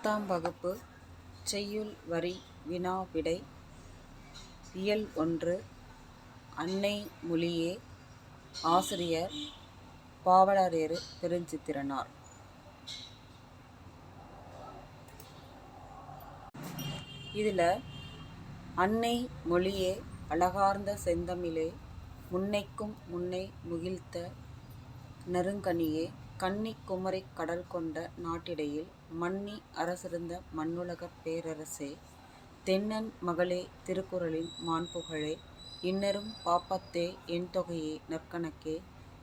10ஆம் வகுப்பு செய்யுள் வரி வினா விடை. இயல் 1. அன்னை மொழியே. ஆசிரியர் பாவலரேறு பெருஞ்சித்திரனார். இதில் அன்னை மொழியே அழகார்ந்த செந்தமிழே, முன்னைக்கும் முன்னை முகிழ்த்த நறுங்கனியே, கன்னி குமரிக் கடல் கொண்ட நாட்டிடையில் மன்னி அரசிருந்த மண்ணுலகப் பேரரசே, தென்னன் மகளே, திருக்குறளின் மாண்புகழே, இன்னரும் பாப்பத்தே, எண்தொகையே, நற்கணக்கே,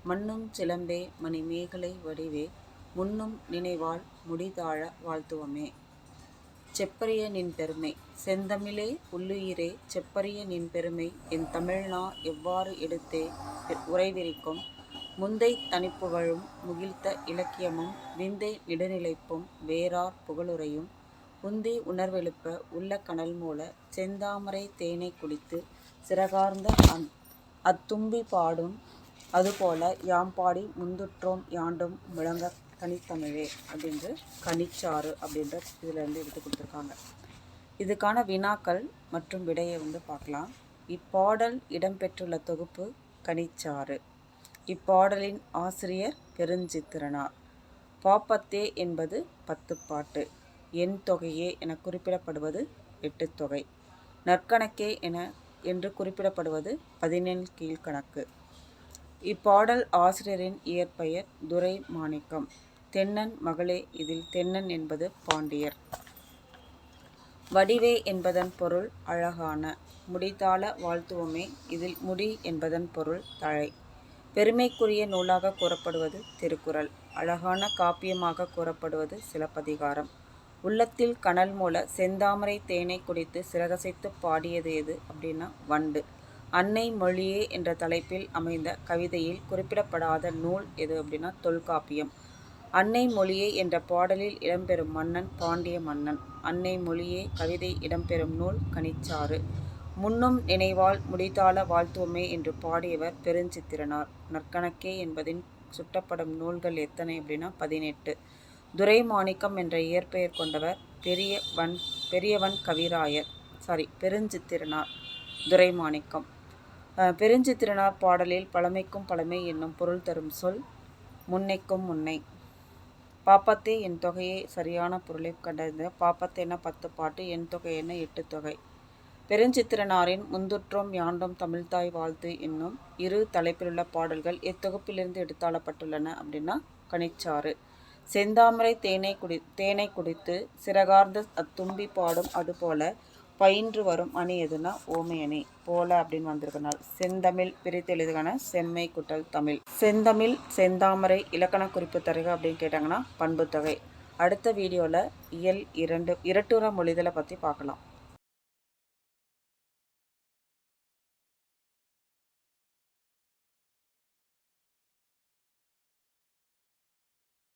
மன்னும் சிலம்பே, மணிமேகலை வடிவே, முன்னும் நினைவால் முடிதாழ வாழ்த்துவமே. செப்பரிய நின் பெருமை. செந்தமிழே புல்லுயிரே, செப்பரிய நின் பெருமை என் தமிழ்நா எவ்வாறு எடுத்தே உரைவிரிக்கும், முந்தை தனிப்புகழும் முகிழ்த்த இலக்கியமும் விந்தை நெடுநிலைப்பும் வேறார் புகழுரையும், உந்தி உணர்வெழுப்ப உள்ள கனல்மூல செந்தாமரை தேனைக் குடித்து சிறகார்ந்த அத்தும்பி பாடும், அதுபோல யாம்பாடி முந்துற்றோம் யாண்டும் முழங்க தனித்தமிழே அப்படின்ற கனிச்சாறு அப்படின்ற இதிலேருந்து எடுத்து கொடுத்துருக்காங்க. இதுக்கான வினாக்கள் மற்றும் விடையை பார்க்கலாம். இப்பாடல் இடம்பெற்றுள்ள தொகுப்பு கனிச்சாறு. இப்பாடலின் ஆசிரியர் பெருஞ்சித்திரனார். பாப்பத்தே என்பது 10 பாட்டு. எண் தொகையே என குறிப்பிடப்படுவது 8 தொகை. நற்கணக்கே என்று குறிப்பிடப்படுவது 17 கீழ்கணக்கு. இப்பாடல் ஆசிரியரின் இயற்பெயர் துரை மாணிக்கம். தென்னன் மகளே. இதில் தென்னன் என்பது பாண்டியர். வடிவே என்பதன் பொருள் அழகான. முடிதாழ வாழ்த்துவமே. இதில் முடி என்பதன் பொருள் தழை. பெருமைக்குரிய நூலாக கூறப்படுவது திருக்குறள். அழகான காப்பியமாக கூறப்படுவது சிலப்பதிகாரம். உள்ளத்தில் கனல் மூல செந்தாமரை தேனை குடித்து சிறகசைத்து பாடியது எது அப்படின்னா வண்டு. அன்னை மொழியே என்ற தலைப்பில் அமைந்த கவிதையில் குறிப்பிடப்படாத நூல் எது அப்படின்னா தொல்காப்பியம். அன்னை மொழியே என்ற பாடலில் இடம்பெறும் மன்னன் பாண்டிய மன்னன். அன்னை மொழியே கவிதை இடம்பெறும் நூல் கனிச்சாறு. முன்னும் நினைவால் முடிதாழ வாழ்த்துவமே என்று பாடியவர் பெருஞ்சித்திரனார். நற்கணக்கே என்பதின் சுட்டப்படும் நூல்கள் எத்தனை அப்படின்னா 18. துரை மாணிக்கம் என்ற இயற்பெயர் கொண்டவர் பெரியவன் கவிராயர். பெருஞ்சித்திரனார். துரை மாணிக்கம். பெருஞ்சித்திரனார் பாடலில் பழமைக்கும் பழமை என்னும் பொருள் தரும் சொல் முன்னைக்கும் முன்னை. பாப்பத்தே என் தொகையே சரியான பொருளை கண்டறிந்த. பாப்பத்தேன 10 பாட்டு, என் தொகை என்ன 8 தொகை. பெருஞ்சித்திரனாரின் முந்துற்றோம் யாண்டும் தமிழ்தாய் வாழ்த்து என்னும் இரு தலைப்பிலுள்ள பாடல்கள் எத்தொகுப்பிலிருந்து எடுத்தாளப்பட்டுள்ளன அப்படின்னா கனிச்சாறு. செந்தாமரை தேனை குடித்து சிறகார்ந்த அத்தும்பி பாடும், அதுபோல பயின்று வரும் அணி எதுனா ஓமை அணி. போல அப்படின்னு வந்திருக்கனால் செந்தமிழ் பிரித்து எழுதுகான செம்மை குட்டல் தமிழ். செந்தமிழ் செந்தாமரை இலக்கண குறிப்பு தருக அப்படின்னு கேட்டாங்கன்னா பண்புத்தொகை. அடுத்த வீடியோவில் இயல் 2 இரட்டுற மொழிதலை பற்றி பார்க்கலாம்.